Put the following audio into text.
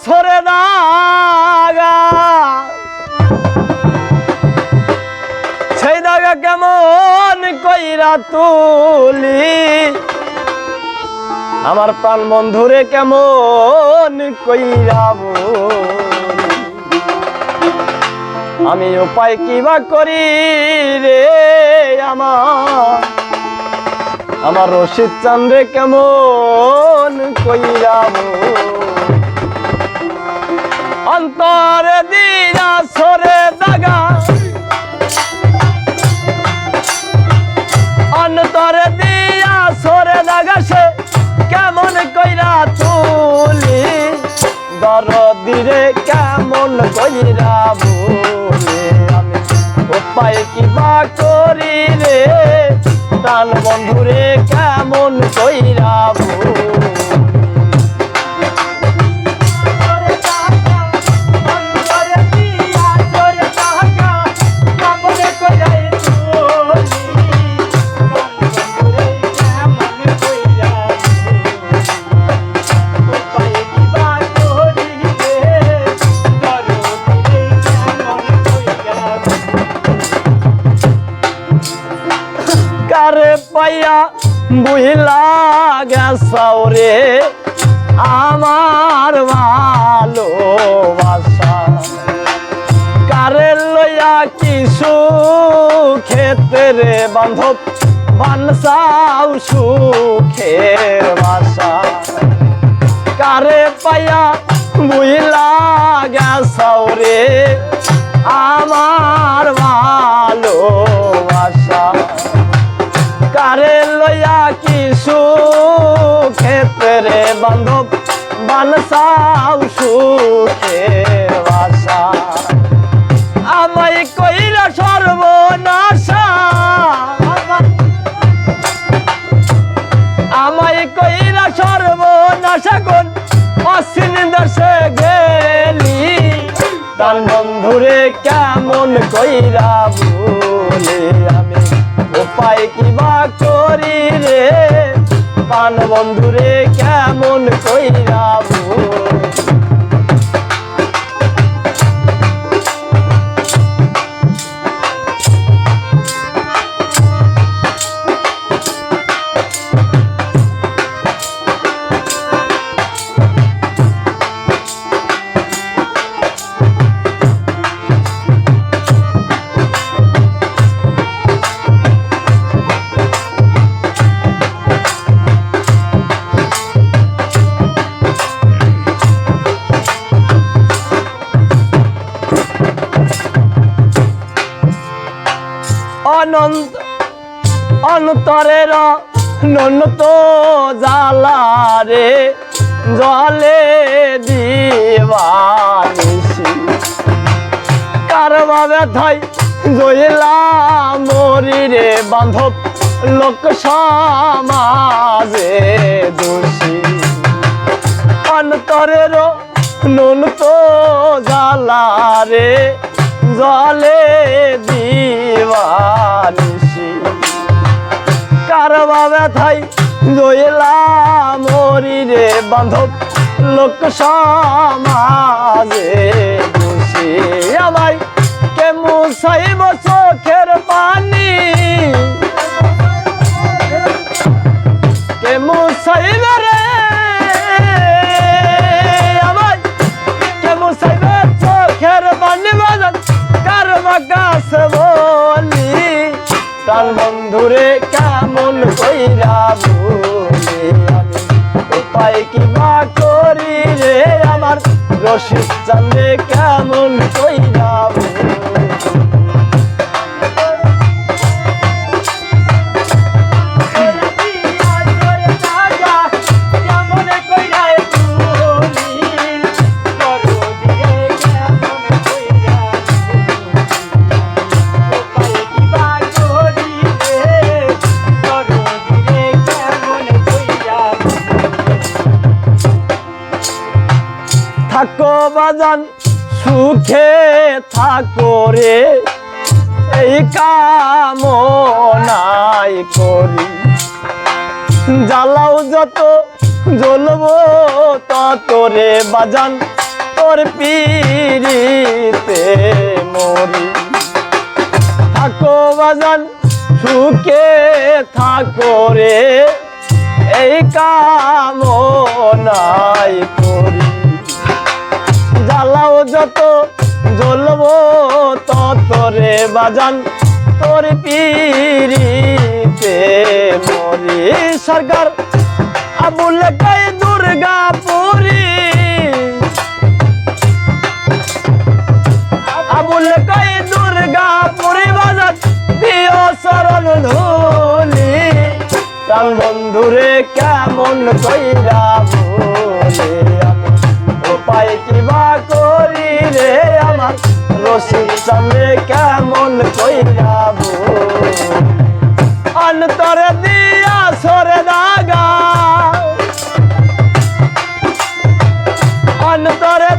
সরে দাগা সেই দাগা কেমন কইরা তুলি আমার প্রাণ বন্ধুরে কেমন কইরা আমি উপায় কিবা করি রে আমার রশিদ চান্দে কেমন কইরা অন্তরে দিয়া সরে দাগা অন্তরে দিয়া সরে দাগা সে কেমন কইরা তুলি দরদিরে কেমন কইরা বলে আমি উপায় কিবা করি রে প্রাণ বন্ধুরে কেমন কইরা কারে পাইয়া বুঝলা গেছাও রে আমার ভালোবাসা কারে লইয়া কিছু ক্ষেত্রে বান্ধব বানসাও সুখের বাসা কারে পাইয়া বুঝলা গেছাও রে আমার ভালোবাসা কারে লইয়া কিছু ক্ষেত্রে বান্ধব বানসাও সুখের বাসা আমায় কইরা সর্বনাশা আমায় কইরা সর্বনাশা কোন অশ্বিন দেশে গেলি তার বন্ধুরে কেমন কইরা বলে আমি উপায় কিবা করি রে প্রাণ বন্ধুরে কেমন কইরা অন্তরের নন্ত জ্বালা রে জলে দিবানিসি কারবা ব্যথায় জইলা মরি রে বান্ধব লোক সমাজে দোষী অন্তরের নন্ত জ্বালা রে জলে দিবানিসি কারবা ব্যথায় জইলা মরি রে বান্ধব লোক সমাজে দোষী আমায় কে মুছাইব চোখের পানি কে মুছাইব রে আমায় কে মুছাইব চোখের পানি বাজান কারবা গাছ বলি প্রাণ বন্ধুরে কেমন কইরা বলে আমি উপায় কিবা করি রে আমার রশিদ চান্দে কেমন কইরা থাকো বাজান সুখে থাকো রে এই কামনাই করি জ্বালাও যত জ্বলবো তত রে বাজান তোর পিরিতে মরি থাকো বাজান সুখে থাকো রে এই কামনাই করি জ্বালাও যত জ্বলবো তত রে বাজান তোর পিরিতে মরি সরকার আবুল কাই দুর্গাপুরি আবুল কাই দুর্গাপুরি বাজান দিও শরণ ধুলি প্রাণ বন্ধুরে কেমন কইরা বলে আমি উপায় কিবা করি রে আমার রসিক সামনে কেমন কইরা বলে অন্তরে দিয়া সরে দাগা অন্তরে